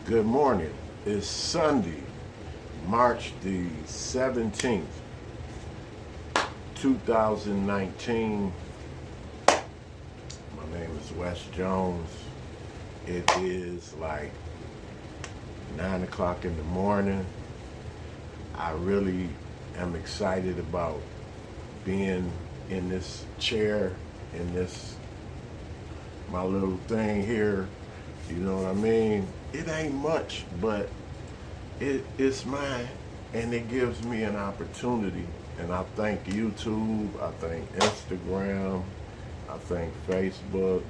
Good morning. It's Sunday, March the 17th, 2019. My name is Wes Jones. It is like 9 o'clock in the morning. I really am excited about being in this chair, in this, my little thing here. You know what I mean? It ain't much, but it's mine, and it gives me an opportunity. And I thank YouTube, I thank Instagram, I thank Facebook,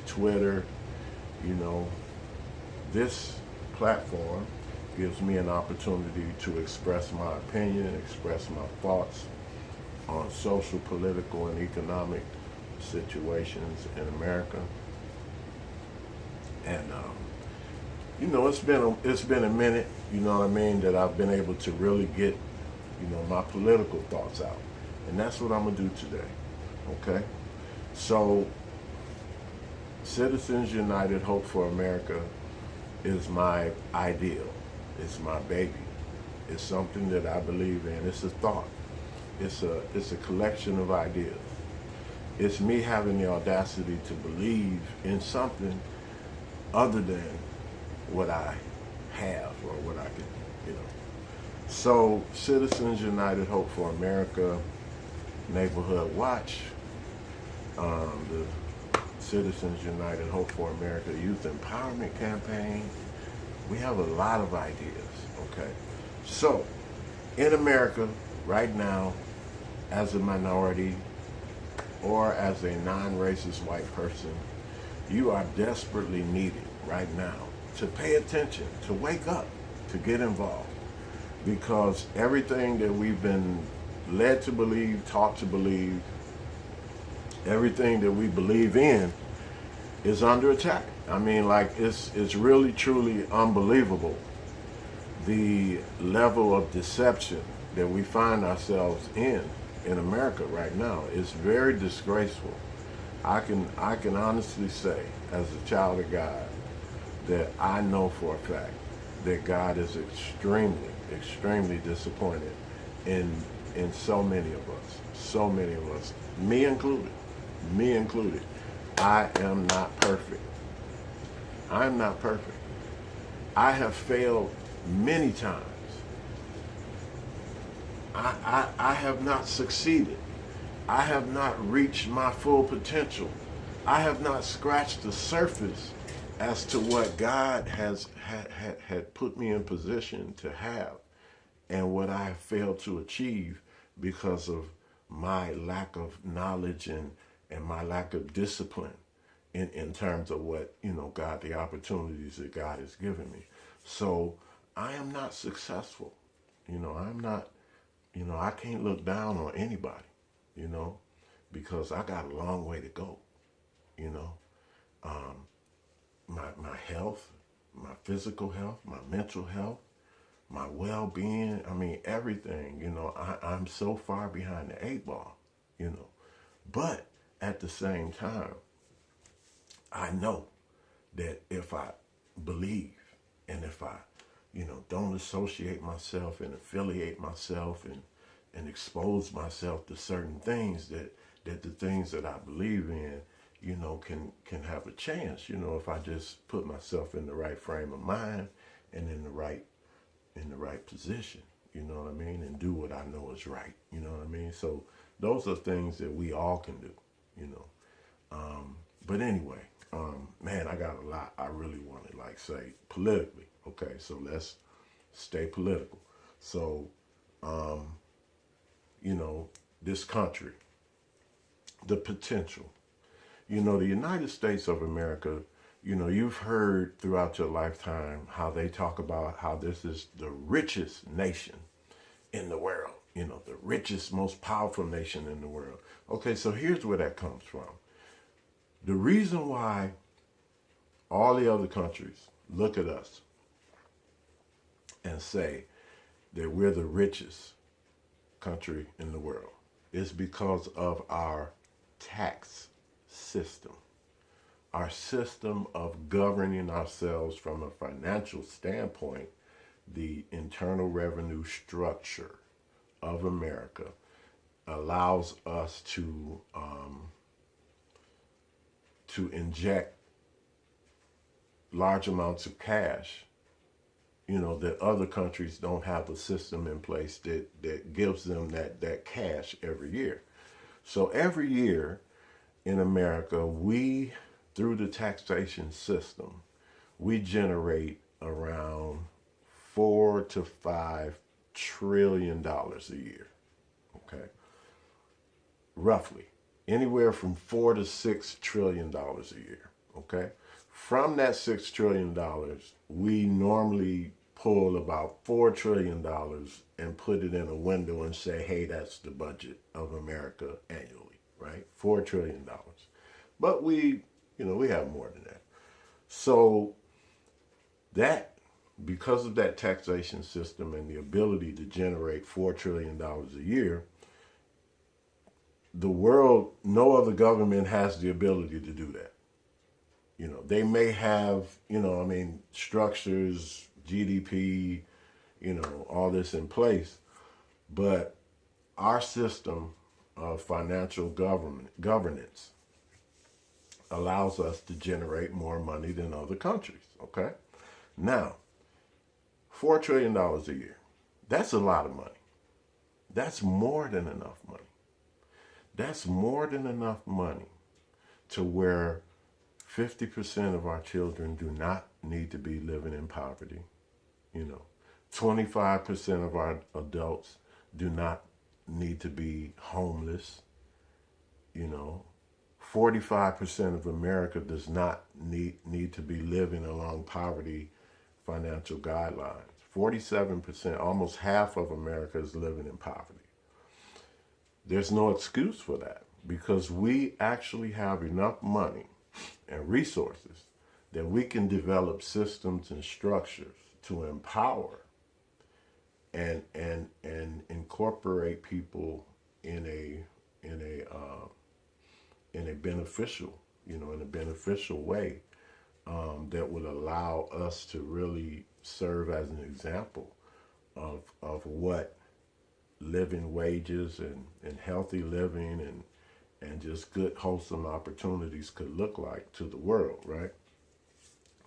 Twitter. You know, this platform gives me an opportunity to express my opinion, express my thoughts on social, political, and economic situations in America. And it's been a minute, you know what I mean, that I've been able to really get, my political thoughts out. And that's what I'm gonna do today. Okay? So Citizens United Hope for America is my ideal. It's my baby. It's something that I believe in. It's a thought. It's a collection of ideas. It's me having the audacity to believe in something other than what I have or what I can, you know. So, Citizens United Hope for America, Neighborhood Watch, the Citizens United Hope for America Youth Empowerment Campaign. We have a lot of ideas, okay? So, in America, right now, as a minority or as a non-racist white person, you are desperately needed right now to pay attention, to wake up, to get involved. Because everything that we've been led to believe, taught to believe, everything that we believe in is under attack. I mean, like, it's really, truly unbelievable the level of deception that we find ourselves in America right now. Is very disgraceful. I can honestly say, as a child of God, that I know for a fact that God is extremely, extremely disappointed in so many of us. So many of us. Me included. Me included. I am not perfect. I am not perfect. I have failed many times. I have not succeeded. I have not reached my full potential. I have not scratched the surface as to what God has had put me in position to have, and what I have failed to achieve because of my lack of knowledge and my lack of discipline in terms of what, God, the opportunities that God has given me. So I am not successful. I'm not, I can't look down on anybody, you know, because I got a long way to go, you know. Um, my health, my physical health, my mental health, my well-being, I mean, everything, I'm so far behind the eight ball, you know. But at the same time, I know that if I believe and if I, don't associate myself and affiliate myself and expose myself to certain things, that the things that I believe in, can have a chance, if I just put myself in the right frame of mind and in the right position, you know what I mean, and do what I know is right, you know what I mean. So those are things that we all can do, you know. But anyway, man, I got a lot I really want to like say politically. Okay, so let's stay political. So, um, this country, the potential. The United States of America, you've heard throughout your lifetime how they talk about how this is the richest nation in the world, the richest, most powerful nation in the world. Okay, so here's where that comes from. The reason why all the other countries look at us and say that we're the richest country in the world is because of our tax system. our system of governing ourselves from a financial standpoint, the internal revenue structure of America allows us to inject large amounts of cash, that other countries don't have a system in place that gives them that cash every year. So every year in America, we, through the taxation system, we generate around $4 to $5 trillion a year. Okay, roughly anywhere from $4 to $6 trillion a year. Okay, from that $6 trillion, we normally pull about $4 trillion and put it in a window and say, hey, that's the budget of America annually, right? $4 trillion. But we have more than that. So that, because of that taxation system and the ability to generate $4 trillion a year, the world, no other government has the ability to do that. They may have, structures, GDP, all this in place, but our system of financial governance allows us to generate more money than other countries. Okay, now $4 trillion a year, that's a lot of money. That's more than enough money. That's more than enough money to where 50% of our children do not need to be living in poverty. 25% of our adults do not need to be homeless. 45% of America does not need to be living along poverty financial guidelines. 47%, almost half of America is living in poverty. There's no excuse for that because we actually have enough money and resources that we can develop systems and structures to empower and incorporate people in a beneficial, in a beneficial way that would allow us to really serve as an example of what living wages and healthy living and just good wholesome opportunities could look like to the world, right?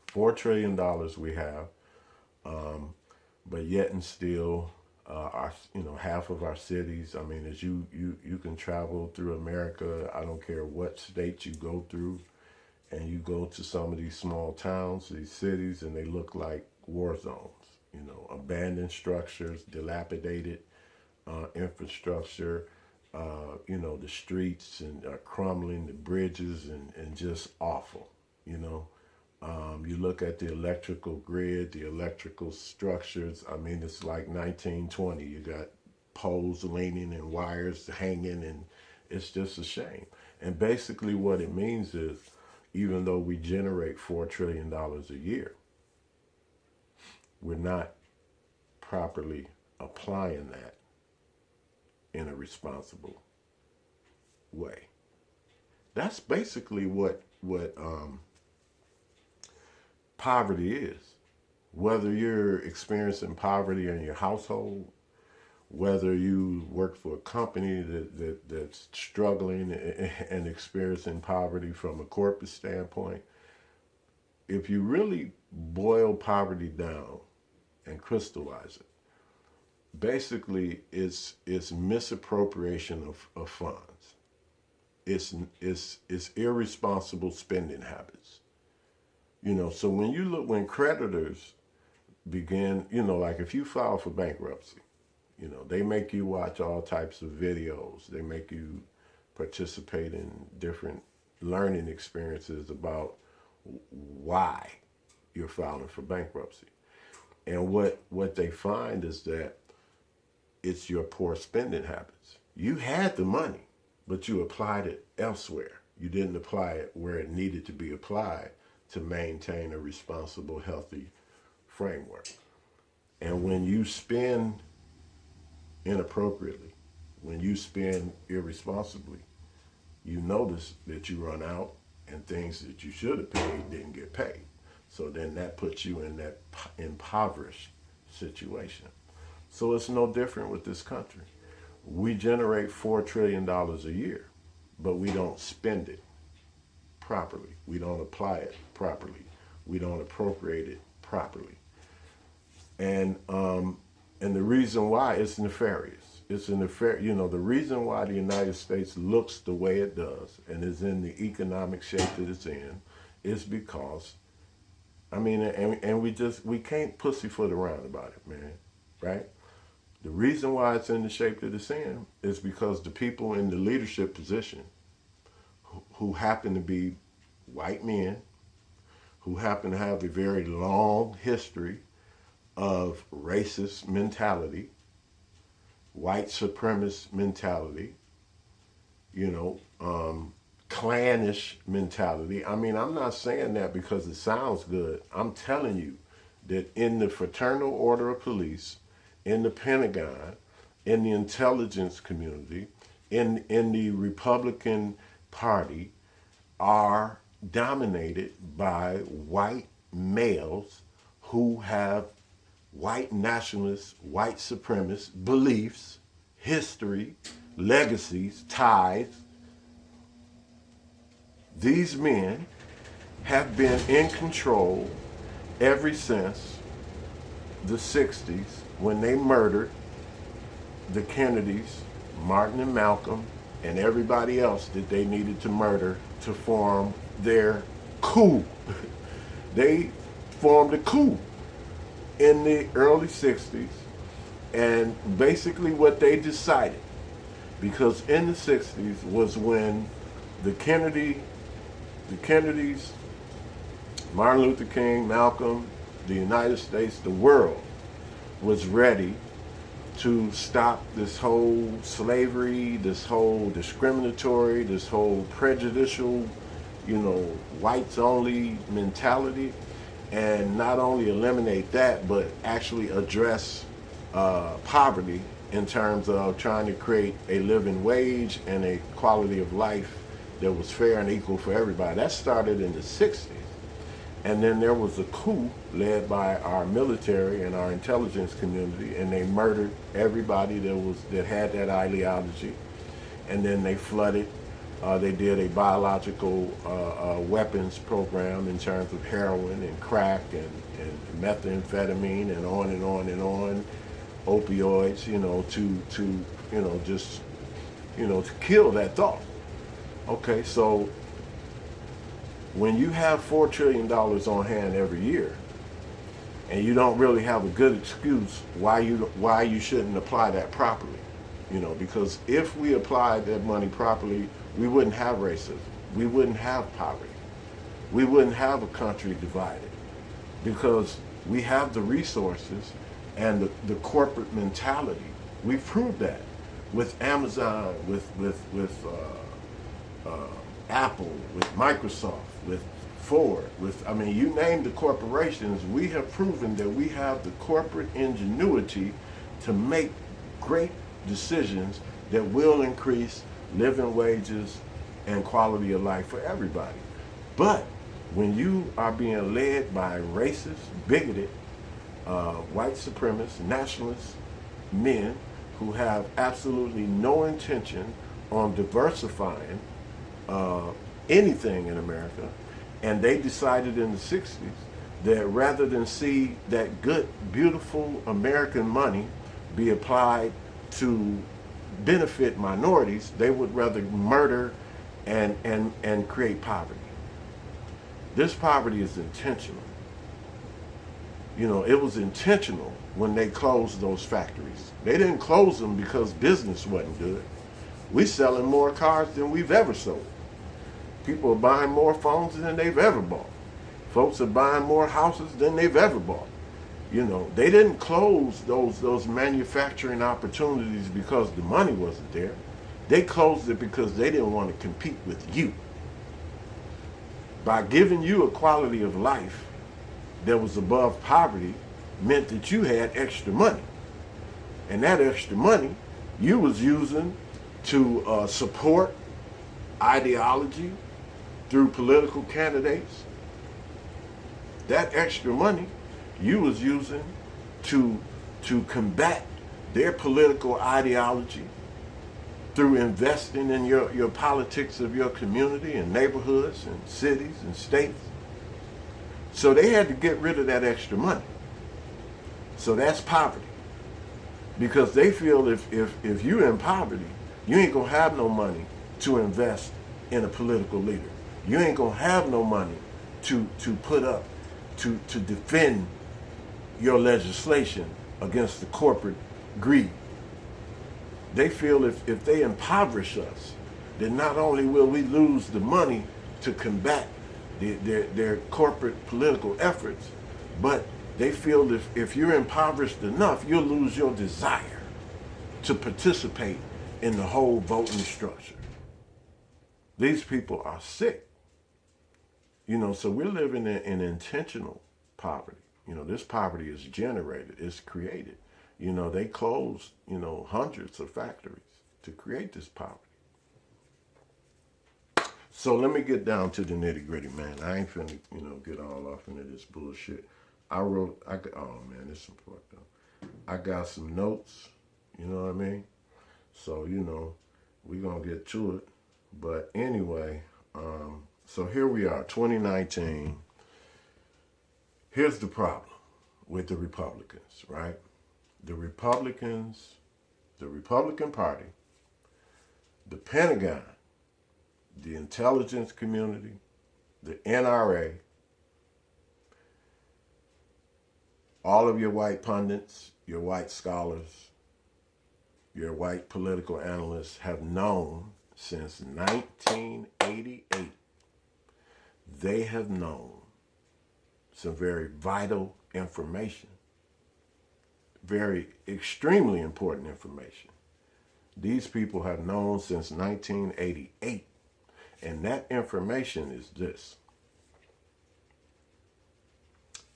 $4 trillion we have, but yet and still, our half of our cities. I mean, as you can travel through America, I don't care what state you go through, and you go to some of these small towns, these cities, and they look like war zones. Abandoned structures, dilapidated infrastructure. The streets and are crumbling, the bridges, and just awful. You look at the electrical grid, the electrical structures. I mean, it's like 1920. You got poles leaning and wires hanging, and it's just a shame. And basically what it means is, even though we generate $4 trillion a year, we're not properly applying that in a responsible way. That's basically what poverty is. Whether you're experiencing poverty in your household, whether you work for a company that's struggling and experiencing poverty from a corporate standpoint, if you really boil poverty down and crystallize it, basically it's misappropriation of funds. It's irresponsible spending habits. So when creditors begin, like if you file for bankruptcy, they make you watch all types of videos. They make you participate in different learning experiences about why you're filing for bankruptcy. And what they find is that it's your poor spending habits. You had the money, but you applied it elsewhere. You didn't apply it where it needed to be applied to maintain a responsible, healthy framework. And when you spend inappropriately, when you spend irresponsibly, you notice that you run out and things that you should have paid didn't get paid. So then that puts you in that impoverished situation. So it's no different with this country. We generate $4 trillion a year, but we don't spend it properly. We don't apply it properly. We don't appropriate it properly. And the reason why, it's nefarious. It's a the reason why the United States looks the way it does and is in the economic shape that it's in is because, and we can't pussyfoot around about it, man, right? The reason why it's in the shape that it's in is because the people in the leadership position who happen to be white men, who happen to have a very long history of racist mentality, white supremacist mentality, clannish mentality. I'm not saying that because it sounds good. I'm telling you that in the Fraternal Order of Police, in the Pentagon, in the intelligence community, in the Republican Party, are dominated by white males who have white nationalist, white supremacist beliefs, history, legacies, ties. These men have been in control ever since the 60s when they murdered the Kennedys, Martin and Malcolm, and everybody else that they needed to murder to form their coup. They formed a coup in the early 60s, and basically what they decided, because in the 60s was when the Kennedys, Martin Luther King, Malcolm, the United States, the world was ready to stop this whole slavery, this whole discriminatory, this whole prejudicial, whites only mentality, and not only eliminate that, but actually address poverty in terms of trying to create a living wage and a quality of life that was fair and equal for everybody. That started in the 60s. And then there was a coup led by our military and our intelligence community, and they murdered everybody that had that ideology. And then they flooded. They did a biological weapons program in terms of heroin and crack and methamphetamine and on and on and on, opioids, to kill that thought. Okay, so when you have $4 trillion on hand every year, and you don't really have a good excuse why you shouldn't apply that properly, because if we applied that money properly, we wouldn't have racism, we wouldn't have poverty, we wouldn't have a country divided, because we have the resources and the corporate mentality. We've proved that with Amazon, with Apple, with Microsoft, with Ford, you name the corporations, we have proven that we have the corporate ingenuity to make great decisions that will increase living wages and quality of life for everybody. But when you are being led by racist, bigoted, white supremacist, nationalist men who have absolutely no intention on diversifying anything in America, and they decided in the 60s that rather than see that good, beautiful American money be applied to benefit minorities, they would rather murder and create poverty. This poverty is intentional. It was intentional when they closed those factories. They didn't close them because business wasn't good. We're selling more cars than we've ever sold. People are buying more phones than they've ever bought. Folks are buying more houses than they've ever bought. They didn't close those manufacturing opportunities because the money wasn't there. They closed it because they didn't want to compete with you. By giving you a quality of life that was above poverty meant that you had extra money. And that extra money you was using to support ideology, through political candidates, that extra money you was using to combat their political ideology through investing in your politics of your community and neighborhoods and cities and states. So they had to get rid of that extra money. So that's poverty. Because they feel if you're in poverty, you ain't gonna have no money to invest in a political leader. You ain't gonna have no money to put up to defend your legislation against the corporate greed. They feel if they impoverish us, then not only will we lose the money to combat their corporate political efforts, but they feel if you're impoverished enough, you'll lose your desire to participate in the whole voting structure. These people are sick. So we're living in intentional poverty. This poverty is generated, it's created. They closed, hundreds of factories to create this poverty. So let me get down to the nitty gritty, man. I ain't finna, get all off into this bullshit. Oh man, this is important though. I got some notes, you know what I mean? So, we're gonna get to it. But anyway, so here we are, 2019. Here's the problem with the Republicans, right? The Republican Party, the Pentagon, the intelligence community, the NRA, all of your white pundits, your white scholars, your white political analysts have known since 1988. They have known some very vital information, very extremely important information. These people have known since 1988. And that information is this.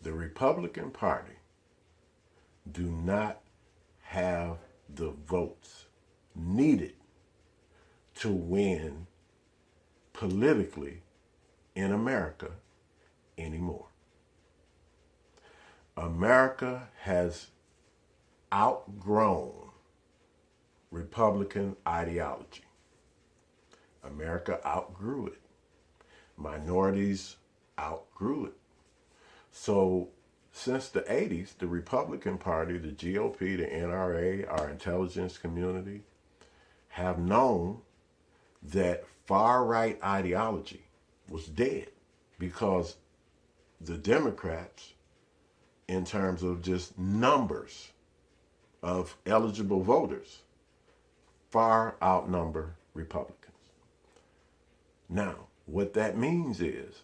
The Republican Party do not have the votes needed to win politically in America anymore. America has outgrown Republican ideology. America outgrew it. Minorities outgrew it. So since the 80s, the Republican Party, the GOP, the NRA, our intelligence community have known that far-right ideology was dead because the Democrats, in terms of just numbers of eligible voters, far outnumber Republicans. Now, what that means is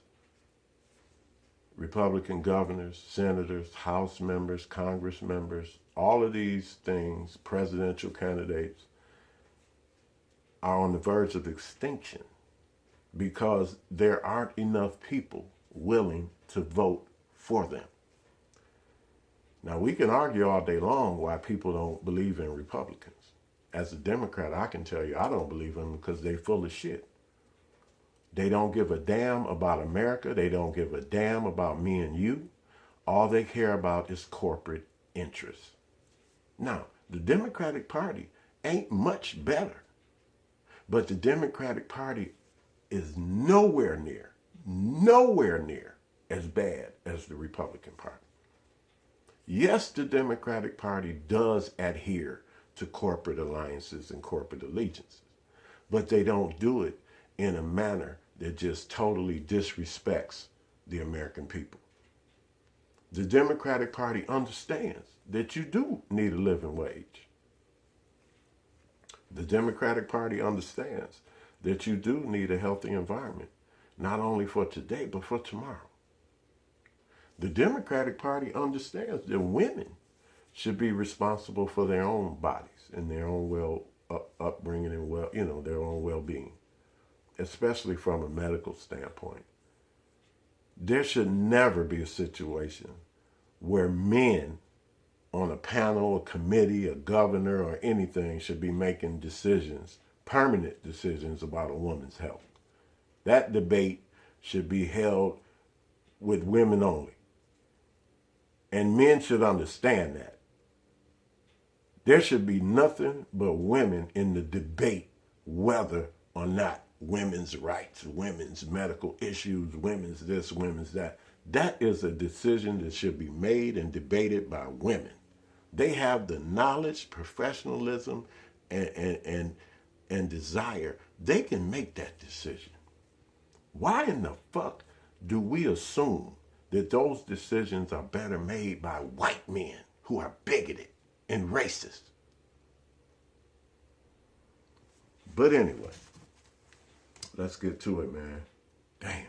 Republican governors, senators, House members, Congress members, all of these things, presidential candidates, are on the verge of extinction because there aren't enough people willing to vote for them. Now, we can argue all day long why people don't believe in Republicans. As a Democrat, I can tell you I don't believe in them because they're full of shit. They don't give a damn about America. They don't give a damn about me and you. All they care about is corporate interests. Now, the Democratic Party ain't much better, but the Democratic Party is nowhere near as bad as the Republican Party. Yes, the Democratic Party does adhere to corporate alliances and corporate allegiances, but they don't do it in a manner that just totally disrespects the American people. The Democratic Party understands that you do need a living wage. The Democratic Party understands that you do need a healthy environment, not only for today, but for tomorrow. The Democratic Party understands that women should be responsible for their own bodies and their own upbringing and their own well-being, especially from a medical standpoint. There should never be a situation where men on a panel, a committee, a governor, or anything should be making decisions, permanent decisions about a woman's health. That debate should be held with women only. And men should understand that. There should be nothing but women in the debate, whether or not women's rights, women's medical issues, women's this, women's that. That is a decision that should be made and debated by women. They have the knowledge, professionalism, and desire. They can make that decision. Why in the fuck do we assume that those decisions are better made by white men who are bigoted and racist? But anyway, let's get to it, man. Damn.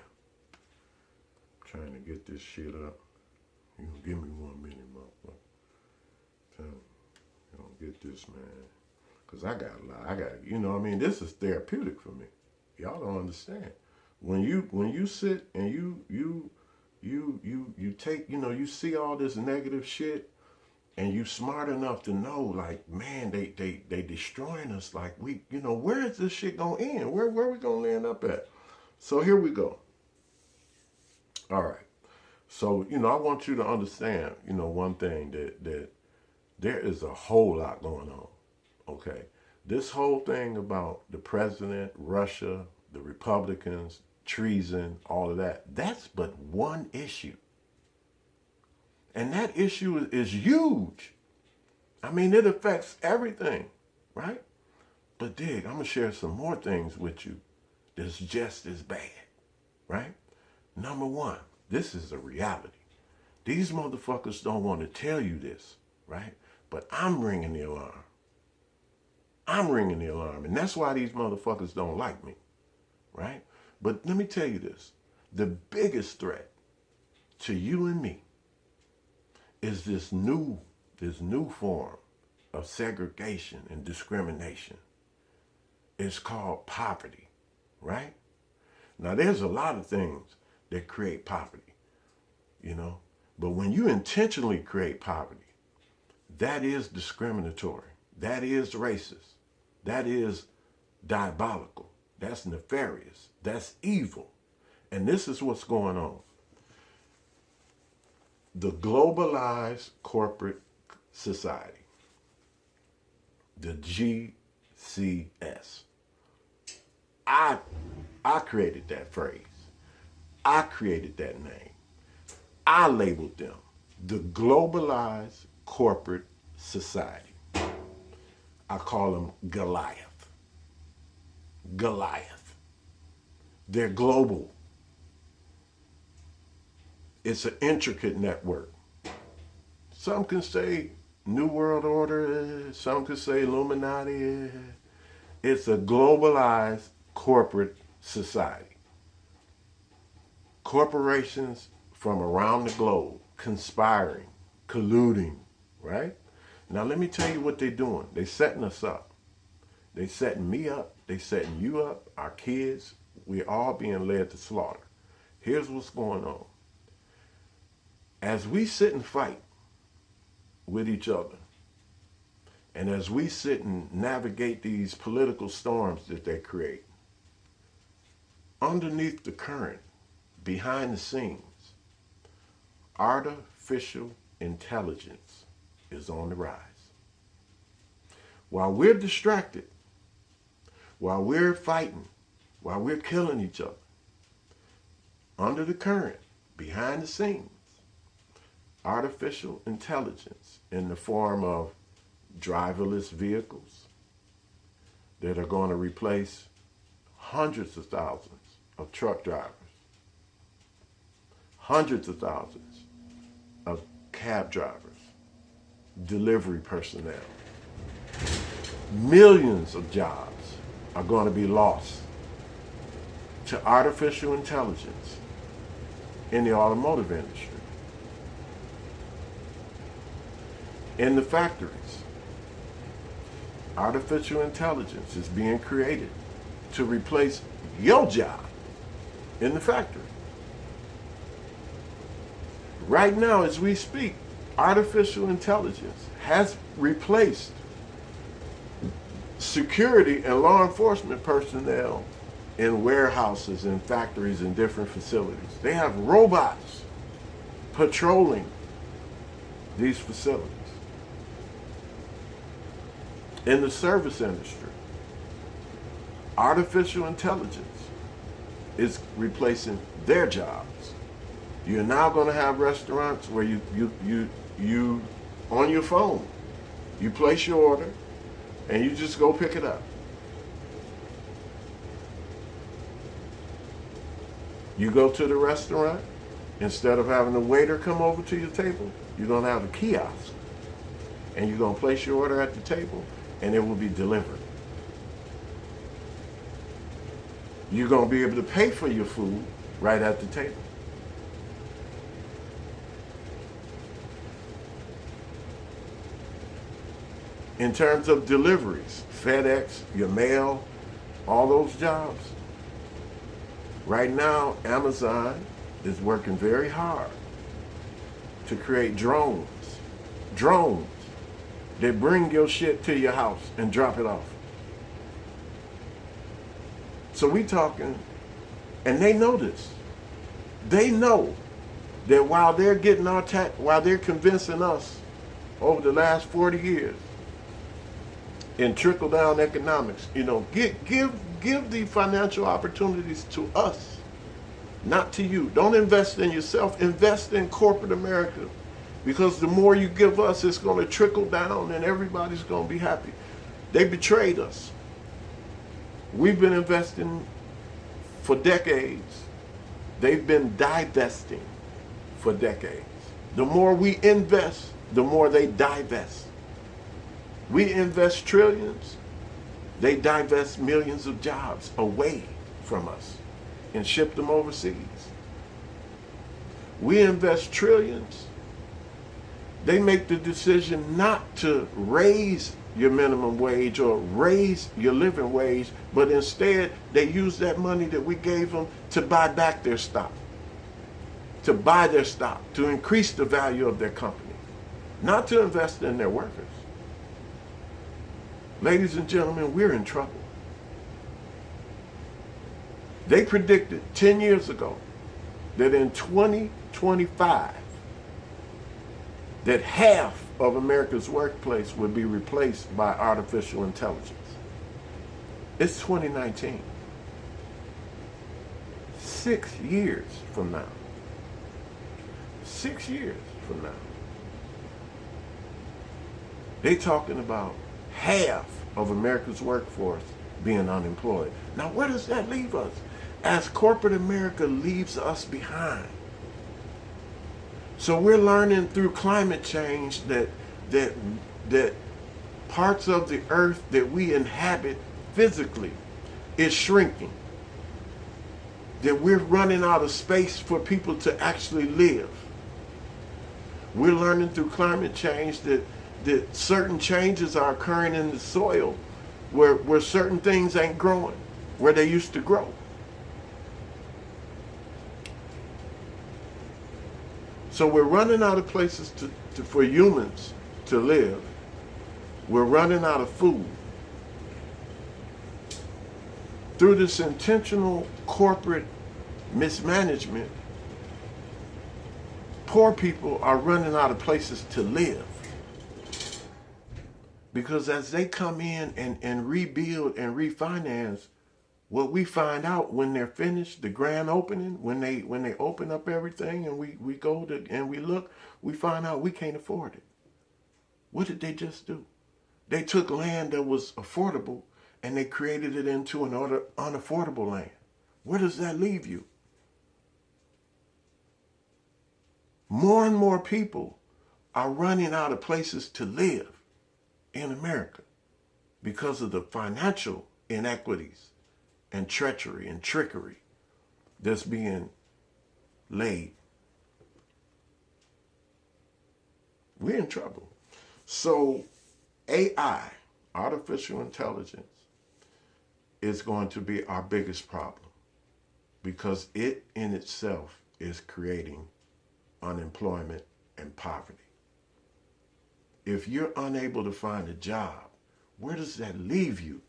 Trying to get this shit up. You gonna give me 1 minute, motherfucker. You don't get this, man. Cause I got a lot. I got, you know what I mean? This is therapeutic for me. Y'all don't understand. When you sit and you take, you know, you see all this negative shit and you smart enough to know, like, man, they destroying us. Like, we, you know, where is this shit gonna end? Where are we gonna land up at? So here we go. All right. So, you know, I want you to understand, you know, one thing, that there is a whole lot going on. Okay. This whole thing about the president, Russia, the Republicans, treason, all of that, that's but one issue. And that issue is huge. I mean, it affects everything, right? But dig, I'm going to share some more things with you that's just as bad, right? Number one, this is a reality. These motherfuckers don't want to tell you this, right? But I'm ringing the alarm. I'm ringing the alarm. And that's why these motherfuckers don't like me, right? But let me tell you this. The biggest threat to you and me is this new form of segregation and discrimination. It's called poverty, right? Now, there's a lot of things that create poverty, you know? But when you intentionally create poverty, that is discriminatory. That is racist. That is diabolical. That's nefarious. That's evil. And this is what's going on. The globalized corporate society, the GCS. I created that phrase. I created that name. I labeled them the globalized corporate society. I call them Goliath. Goliath. They're global. It's an intricate network. Some can say New World Order, some can say Illuminati. It's a globalized corporate society. Corporations from around the globe conspiring, colluding, right? Now let me tell you what they're doing. They're setting us up. They're setting me up. They're setting you up, our kids. We're all being led to slaughter. Here's what's going on. As we sit and fight with each other, and as we sit and navigate these political storms that they create, underneath the current, behind the scenes, artificial intelligence is on the rise. While we're distracted, while we're fighting, while we're killing each other, under the current, behind the scenes, artificial intelligence in the form of driverless vehicles that are going to replace hundreds of thousands of truck drivers, hundreds of thousands of cab drivers, delivery personnel. Millions of jobs are going to be lost to artificial intelligence in the automotive industry. In the factories, artificial intelligence is being created to replace your job in the factory. Right now, as we speak, artificial intelligence has replaced security and law enforcement personnel in warehouses and factories and different facilities. They have robots patrolling these facilities. In the service industry, artificial intelligence is replacing their jobs. You're now going to have restaurants where you on your phone, you place your order and you just go pick it up. You go to the restaurant, instead of having a waiter come over to your table, you're going to have a kiosk. And you're going to place your order at the table and it will be delivered. You're going to be able to pay for your food right at the table. In terms of deliveries, FedEx, your mail, all those jobs. Right now, Amazon is working very hard to create drones. Drones that bring your shit to your house and drop it off. So we talking, and they know this. They know that while they're getting our while they're convincing us over the last 40 years in trickle-down economics, give the financial opportunities to us, not to you. Don't invest in yourself. Invest in corporate America, because the more you give us, it's going to trickle down and everybody's going to be happy. They betrayed us. We've been investing for decades. They've been divesting for decades. The more we invest, the more they divest. We invest trillions, they divest millions of jobs away from us and ship them overseas. We invest trillions, they make the decision not to raise your minimum wage or raise your living wage, but instead they use that money that we gave them to buy back their stock, to buy their stock, to increase the value of their company, not to invest in their workers. Ladies and gentlemen, we're in trouble. They predicted 10 years ago that in 2025, that half of America's workplace would be replaced by artificial intelligence. It's 2019. 6 years from now. 6 years from now. They talking about half of America's workforce being unemployed. Now, where does that leave us? As corporate America leaves us behind. So we're learning through climate change that parts of the earth that we inhabit physically is shrinking. That we're running out of space for people to actually live. We're learning through climate change that certain changes are occurring in the soil where certain things ain't growing where they used to grow. So we're running out of places for humans to live. We're running out of food. Through this intentional corporate mismanagement, poor people are running out of places to live. Because as they come in and rebuild and refinance, what we find out when they're finished, the grand opening, when they open up everything and we go to and we look, we find out we can't afford it. What did they just do? They took land that was affordable and they created it into an unaffordable land. Where does that leave you? More and more people are running out of places to live in America because of the financial inequities and treachery and trickery that's being laid. We're in trouble. So AI, artificial intelligence, is going to be our biggest problem because it in itself is creating unemployment and poverty. If you're unable to find a job, where does that leave you?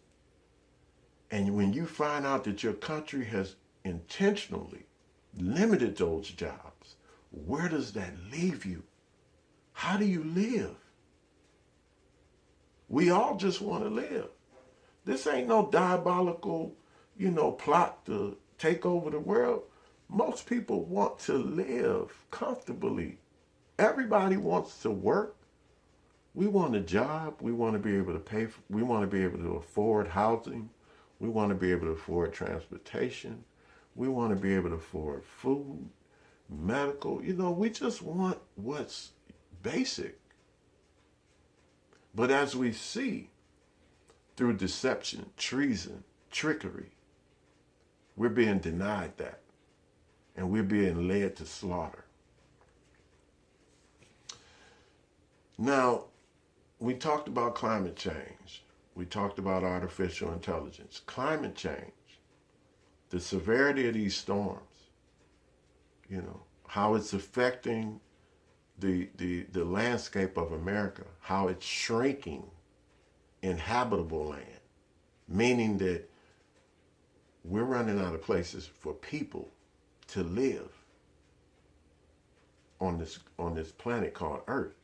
And when you find out that your country has intentionally limited those jobs, where does that leave you? How do you live? We all just want to live. This ain't no diabolical, plot to take over the world. Most people want to live comfortably. Everybody wants to work. We want a job. We want to be able to pay for, we want to be able to afford housing. We want to be able to afford transportation. We want to be able to afford food, medical. We just want what's basic. But as we see through deception, treason, trickery, we're being denied that. And we're being led to slaughter. Now, we talked about climate change. We talked about artificial intelligence. Climate change, the severity of these storms, how it's affecting the landscape of America, how it's shrinking inhabitable land, meaning that we're running out of places for people to live on this planet called Earth.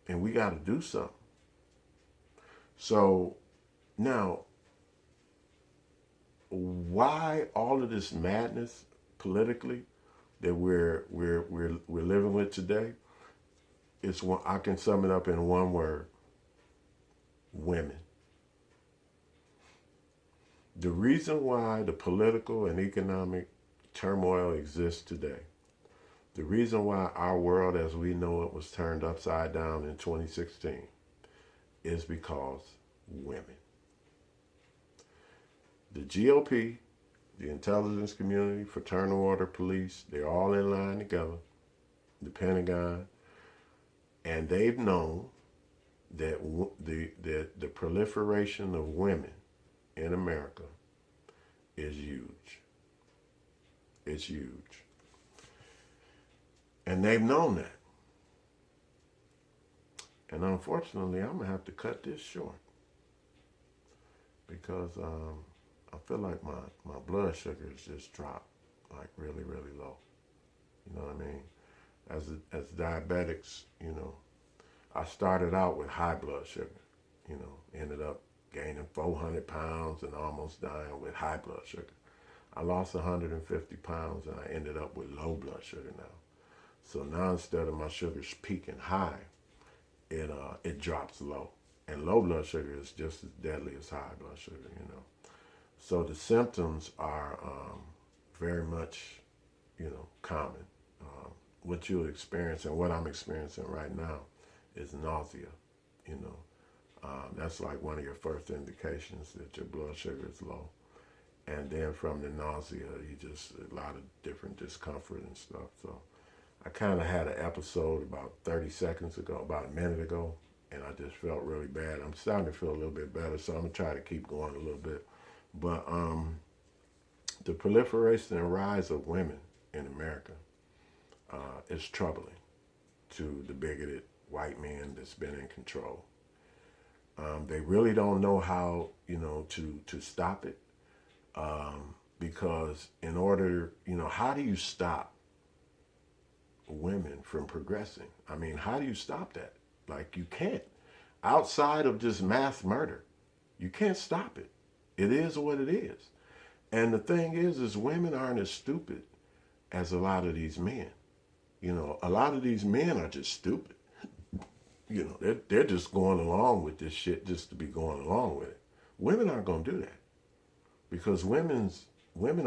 And we got to do something. So now, why all of this madness politically that we're living with today? It's one, I can sum it up in one word: women. The reason why the political and economic turmoil exists today, the reason why our world as we know it was turned upside down in 2016 is because women. The GOP, the intelligence community, fraternal order police, they're all in line together, the Pentagon, and they've known that the proliferation of women in America is huge. It's huge. And they've known that. And unfortunately, I'm going to have to cut this short because I feel like my blood sugar has just dropped, like really, really low. You know what I mean? As diabetics, I started out with high blood sugar, ended up gaining 400 pounds and almost dying with high blood sugar. I lost 150 pounds and I ended up with low blood sugar now. So now instead of my sugars peaking high, it drops low. And low blood sugar is just as deadly as high blood sugar, So the symptoms are very much, common. What you'll experience and what I'm experiencing right now is nausea, That's like one of your first indications that your blood sugar is low. And then from the nausea, you just, a lot of different discomfort and stuff. So I kind of had an episode about 30 seconds ago, about a minute ago, and I just felt really bad. I'm starting to feel a little bit better, so I'm going to try to keep going a little bit. But the proliferation and rise of women in America is troubling to the bigoted white men that's been in control. They really don't know how, to stop it. Because in order, how do you stop women from progressing? I mean, how do you stop that? Like, you can't. Outside of just mass murder, you can't stop it. It is what it is. And the thing is women aren't as stupid as a lot of these men. A lot of these men are just stupid. They're just going along with this shit just to be going along with it. Women aren't going to do that. Because women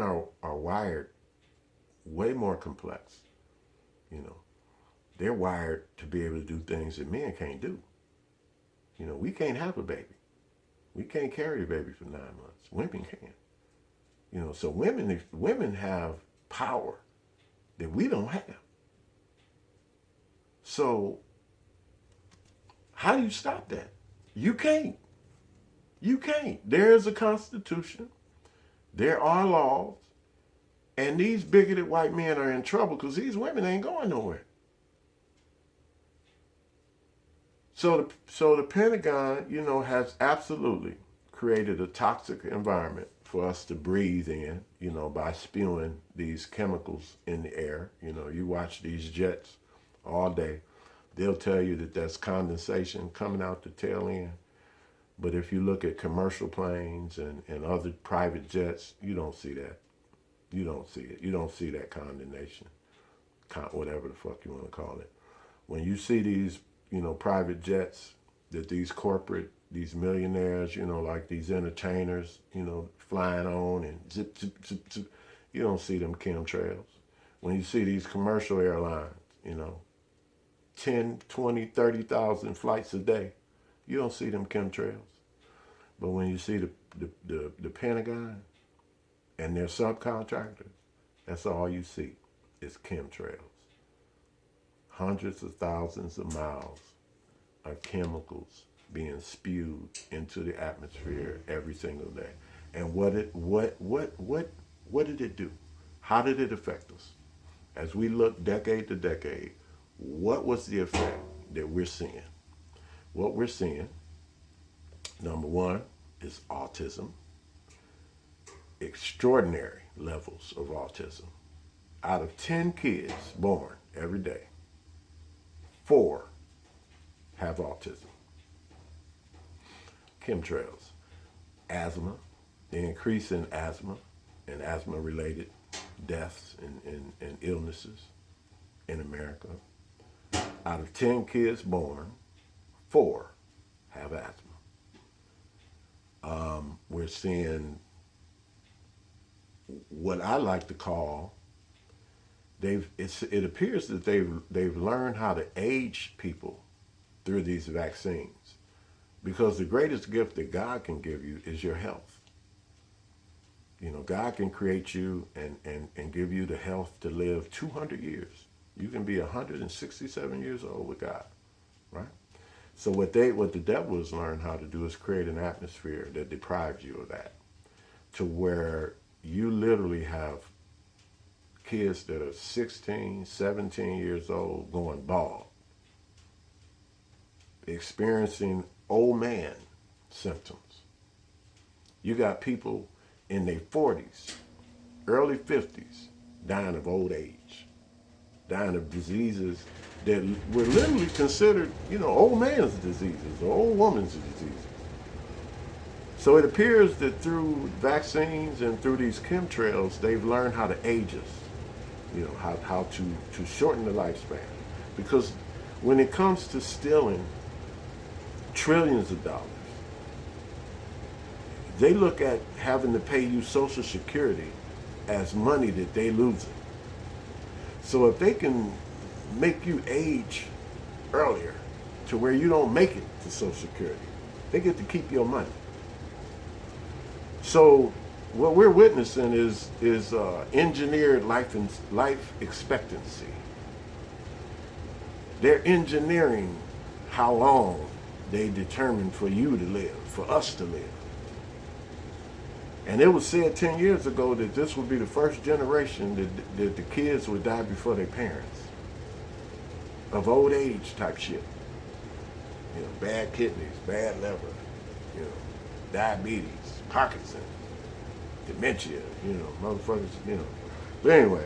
are wired way more complex. They're wired to be able to do things that men can't do. We can't have a baby. We can't carry a baby for 9 months. Women can. So women have power that we don't have. So how do you stop that? You can't. You can't. There is a constitution. There are laws. And these bigoted white men are in trouble because these women ain't going nowhere. So the Pentagon, has absolutely created a toxic environment for us to breathe in, by spewing these chemicals in the air. You watch these jets all day. They'll tell you that that's condensation coming out the tail end. But if you look at commercial planes and other private jets, you don't see that. You don't see it. You don't see that condensation, whatever the fuck you want to call it. When you see these, private jets that these millionaires, like these entertainers, flying on and zip, zip, zip, zip, you don't see them chemtrails. When you see these commercial airlines, 10, 20, 30,000 flights a day, you don't see them chemtrails. But when you see the Pentagon and their subcontractors, that's all you see is chemtrails. Hundreds of thousands of miles of chemicals being spewed into the atmosphere every single day. And what did it do? How did it affect us? As we look decade to decade, what was the effect that we're seeing? What we're seeing, number one, is autism. Extraordinary levels of autism. Out of 10 kids born every day, 4 have autism. Chemtrails, asthma, the increase in asthma and asthma-related deaths and illnesses in America. Out of 10 kids born, 4 have asthma. We're seeing what I like to call, it appears that they've learned how to age people through these vaccines. Because the greatest gift that God can give you is your health. God can create you and give you the health to live 200 years. You can be 167 years old with God, right? So what the devil has learned how to do is create an atmosphere that deprives you of that, to where you literally have kids that are 16, 17 years old going bald, experiencing old man symptoms. You got people in their 40s, early 50s, dying of old age, dying of diseases that were literally considered, old man's diseases or old woman's diseases. So it appears that through vaccines and through these chemtrails, they've learned how to age us, how to shorten the lifespan. Because when it comes to stealing trillions of dollars, they look at having to pay you Social Security as money that they losing. So if they can make you age earlier to where you don't make it to Social Security, they get to keep your money. So what we're witnessing is engineered life expectancy. They're engineering how long they determine for you to live, for us to live. And it was said 10 years ago that this would be the first generation that the kids would die before their parents. Of old age type shit. Bad kidneys, bad liver, diabetes, Parkinson's, dementia, motherfuckers, But anyway,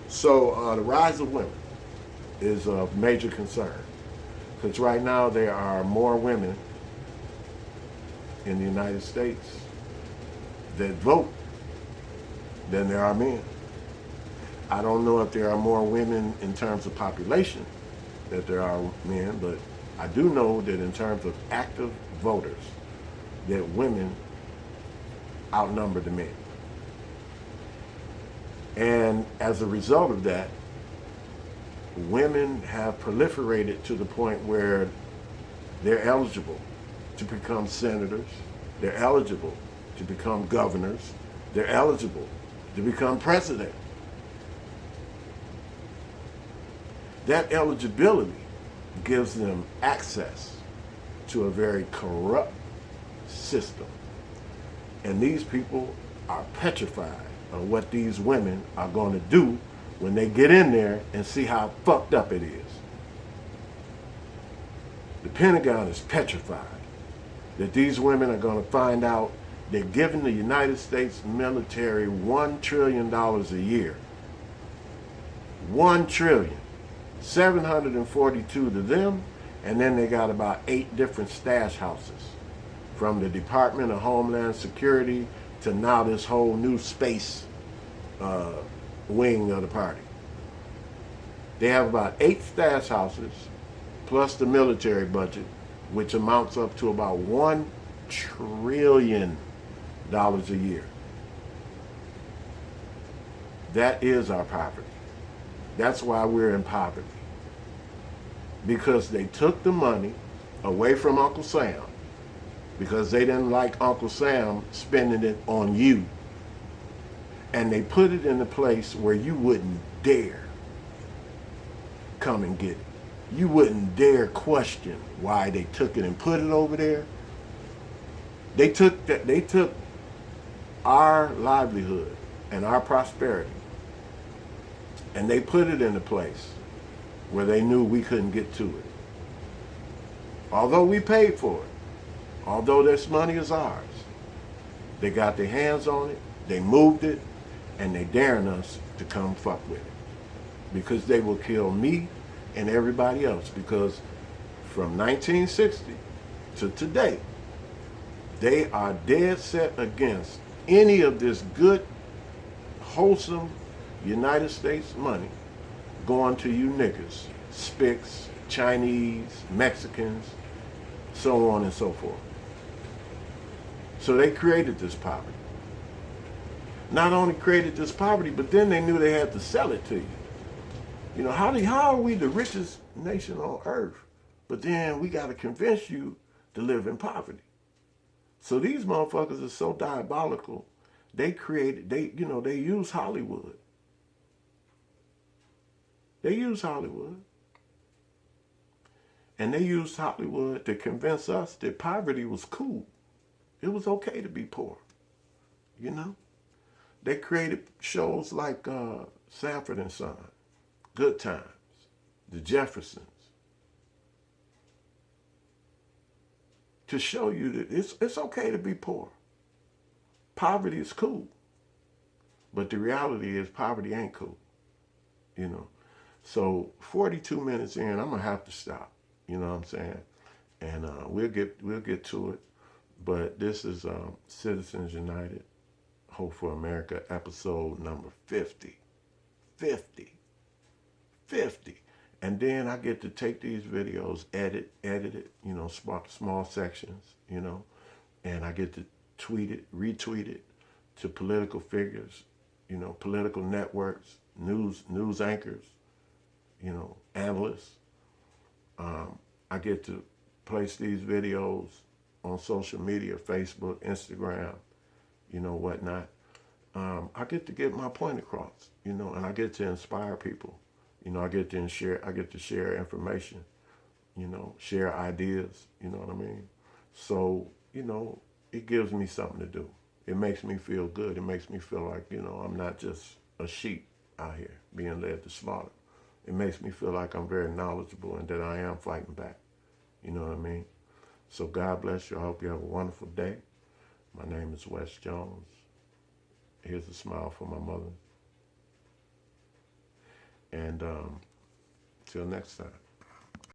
so the rise of women is a major concern. Because right now there are more women in the United States that vote than there are men. I don't know if there are more women in terms of population that there are men, but I do know that in terms of active voters, that women outnumber the men. And as a result of that, women have proliferated to the point where they're eligible to become senators, they're eligible to become governors, they're eligible to become president. That eligibility gives them access to a very corrupt system. And these people are petrified of what these women are going to do when they get in there and see how fucked up it is. The Pentagon is petrified that these women are going to find out they're giving the United States military $1 trillion a year. 1 trillion. 742 to them, and then they got about 8 different stash houses, from the Department of Homeland Security to now this whole new space wing of the party. They have about 8 stash houses plus the military budget, which amounts up to about $1 trillion a year. That is our poverty. That's why we're in poverty. Because they took the money away from Uncle Sam, because they didn't like Uncle Sam spending it on you. And they put it in a place where you wouldn't dare come and get it. You wouldn't dare question why they took it and put it over there. They took our livelihood and our prosperity, and they put it in a place where they knew we couldn't get to it. Although we paid for it, although this money is ours, they got their hands on it, they moved it, and they daring us to come fuck with it. Because they will kill me and everybody else. Because from 1960 to today, they are dead set against any of this good, wholesome United States money going to you niggas, Spics, Chinese, Mexicans, so on and so forth. So they created this poverty. Not only created this poverty, but then they knew they had to sell it to you. You know, how are we the richest nation on earth, but then we got to convince you to live in poverty? So these motherfuckers are so diabolical. They use Hollywood. They use Hollywood. And they used Hollywood to convince us that poverty was cool. It was okay to be poor. You know? They created shows like Sanford and Son, Good Times, The Jeffersons, to show you that it's okay to be poor. Poverty is cool. But the reality is poverty ain't cool. You know? So 42 minutes in, I'm gonna have to stop. You know what I'm saying? And we'll get to it. But this is Citizens United, Hope for America, episode number 50. 50. And then I get to take these videos, edit it, you know, small sections, you know, and I get to tweet it, retweet it to political figures, you know, political networks, news anchors, you know, analysts. I get to place these videos on social media, Facebook, Instagram, you know, whatnot. I get to get my point across, you know, and I get to inspire people. You know, I get to share information, you know, share ideas, you know what I mean? So, you know, it gives me something to do. It makes me feel good. It makes me feel like, you know, I'm not just a sheep out here being led to slaughter. It makes me feel like I'm very knowledgeable and that I am fighting back. You know what I mean? So God bless you. I hope you have a wonderful day. My name is Wes Jones. Here's a smile for my mother. And till next time.